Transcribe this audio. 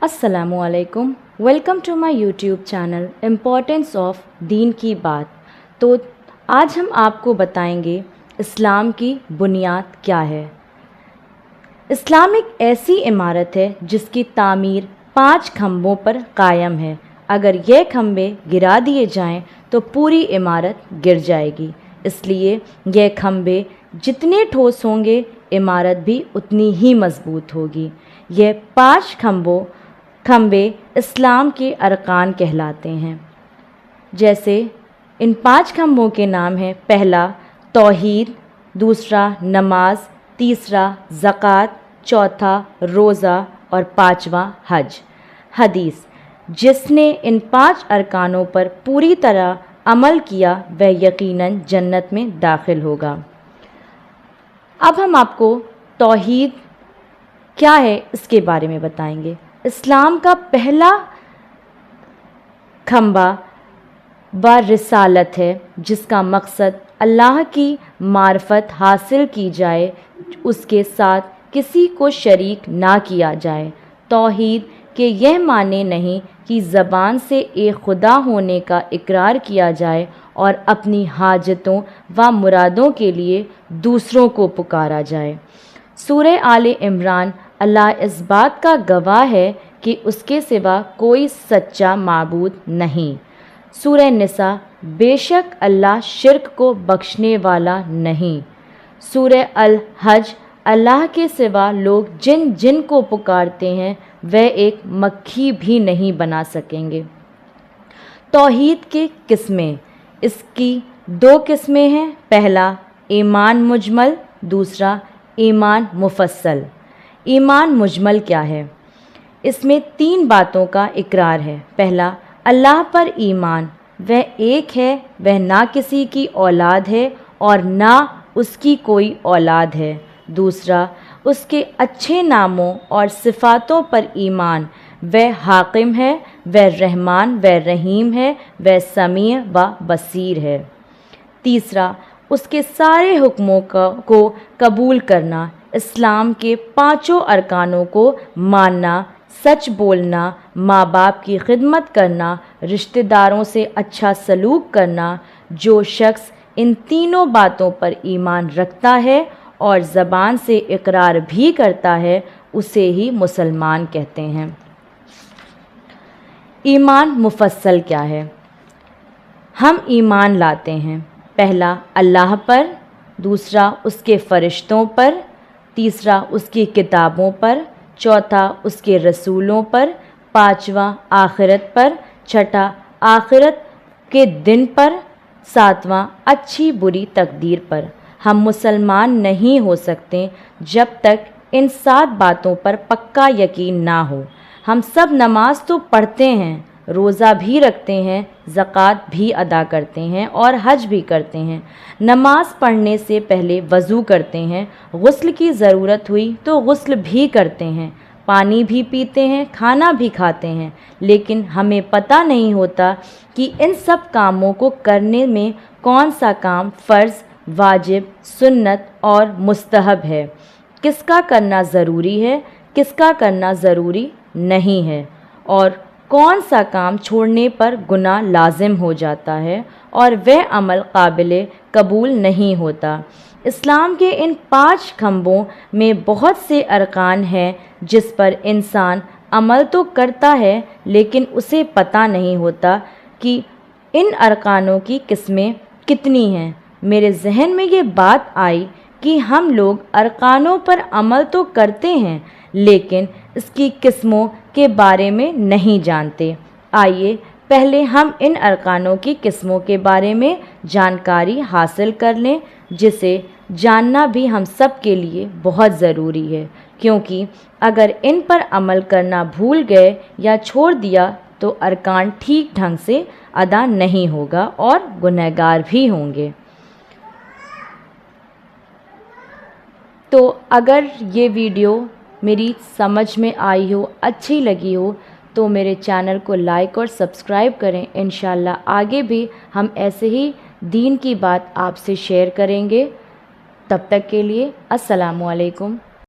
अस्सलामुअलैकुम। Welcome to my YouTube channel importance of दीन की बात। तो आज हम आपको बताएंगे इस्लाम की बुनियाद क्या है। इस्लाम एक ऐसी इमारत है जिसकी तामीर 5 खंभों पर कायम है। अगर ये खंभे गिरा दिए जाएं तो पूरी इमारत गिर जाएगी। इसलिए ये खंभे जितने ठोस होंगे इमारत भी उतनी ही मजबूत होगी। ये 5 खंभे इस्लाम के अरकान कहलाते हैं। जैसे इन 5 खंभों के नाम हैं, पहला तौहीद, दूसरा नमाज, तीसरा ज़कात, चौथा रोज़ा और 5वां हज। हदीस, जिसने इन 5 अरकानों पर पूरी तरह अमल किया वह यकीनन जन्नत में दाखिल होगा। अब हम आपको तौहीद क्या है इसके बारे में बताएंगे। इस्लाम का पहला खंभा व रिसालत है, जिसका मकसद अल्लाह की मार्फत हासिल की जाए, उसके साथ किसी को शरीक ना किया जाए। तौहीद के यह माने नहीं कि ज़बान से एक खुदा होने का इकरार किया जाए और अपनी हाजतों व मुरादों के लिए दूसरों को पुकारा जाए। सूरह आले इमरान अल्लाह इस बात का गवाह है कि उसके सिवा कोई सच्चा माबूद नहीं। सूरह निसा, बेशक अल्लाह शिर्क को बख्शने वाला नहीं। सूरह अल हज, अल्लाह के सिवा लोग जिन जिन को पुकारते हैं वह एक मक्खी भी नहीं बना सकेंगे। तौहीद की किस्में, इसकी 2 किस्में हैं। पहला ईमान मुजमल, दूसरा ईमान मुफस्सल। ईमान मुजमल क्या है? इसमें 3 बातों का इकरार है। पहला, अल्लाह पर ईमान, वह एक है, वह ना किसी की औलाद है और ना उसकी कोई औलाद है। दूसरा, उसके अच्छे नामों और सिफ़ातों पर ईमान, वह हाकिम है, वह रहमान व रहीम है, वह समीअ व बसीर है। तीसरा, उसके सारे हुक्मों को कबूल करना, इस्लाम के 5 अरकानों को मानना, सच बोलना, माँ बाप की खिदमत करना, रिश्तेदारों से अच्छा सलूक करना। जो शख्स इन तीनों बातों पर ईमान रखता है और ज़बान से इकरार भी करता है उसे ही मुसलमान कहते हैं। ईमान मुफस्सल क्या है? हम ईमान लाते हैं, पहला अल्लाह पर, दूसरा उसके फ़रिश्तों पर, तीसरा उसकी किताबों पर, चौथा उसके रसूलों पर, 5वां आखिरत पर, छठा आखिरत के दिन पर, 7वां अच्छी बुरी तकदीर पर। हम मुसलमान नहीं हो सकते जब तक इन 7 बातों पर पक्का यकीन ना हो। हम सब नमाज तो पढ़ते हैं, रोज़ा भी रखते हैं, ज़कात भी अदा करते हैं और हज भी करते हैं। नमाज पढ़ने से पहले वज़ू करते हैं, गुस्ल की ज़रूरत हुई तो गुस्ल भी करते हैं, पानी भी पीते हैं, खाना भी खाते हैं। लेकिन हमें पता नहीं होता कि इन सब कामों को करने में कौन सा काम फ़र्ज़, वाजिब, सुन्नत और मुस्तहब है, किसका करना ज़रूरी है, किसका करना ज़रूरी नहीं है, और कौन सा काम छोड़ने पर गुनाह लाजिम हो जाता है और वह अमल काबिल कबूल नहीं होता। इस्लाम के इन 5 खंभों में बहुत से अरकान हैं जिस पर इंसान अमल तो करता है लेकिन उसे पता नहीं होता कि इन अरकानों की किस्में कितनी हैं। मेरे जहन में ये बात आई कि हम लोग अरकानों पर अमल तो करते हैं लेकिन इसकी किस्मों के बारे में नहीं जानते। आइए पहले हम इन अरकानों की किस्मों के बारे में जानकारी हासिल कर लें, जिसे जानना भी हम सब के लिए बहुत ज़रूरी है, क्योंकि अगर इन पर अमल करना भूल गए या छोड़ दिया तो अरकान ठीक ढंग से अदा नहीं होगा और गुनहगार भी होंगे। तो अगर ये वीडियो मेरी समझ में आई हो, अच्छी लगी हो, तो मेरे चैनल को लाइक और सब्सक्राइब करें। इंशाल्लाह आगे भी हम ऐसे ही दीन की बात आपसे शेयर करेंगे। तब तक के लिए अस्सलामु अलैकुम।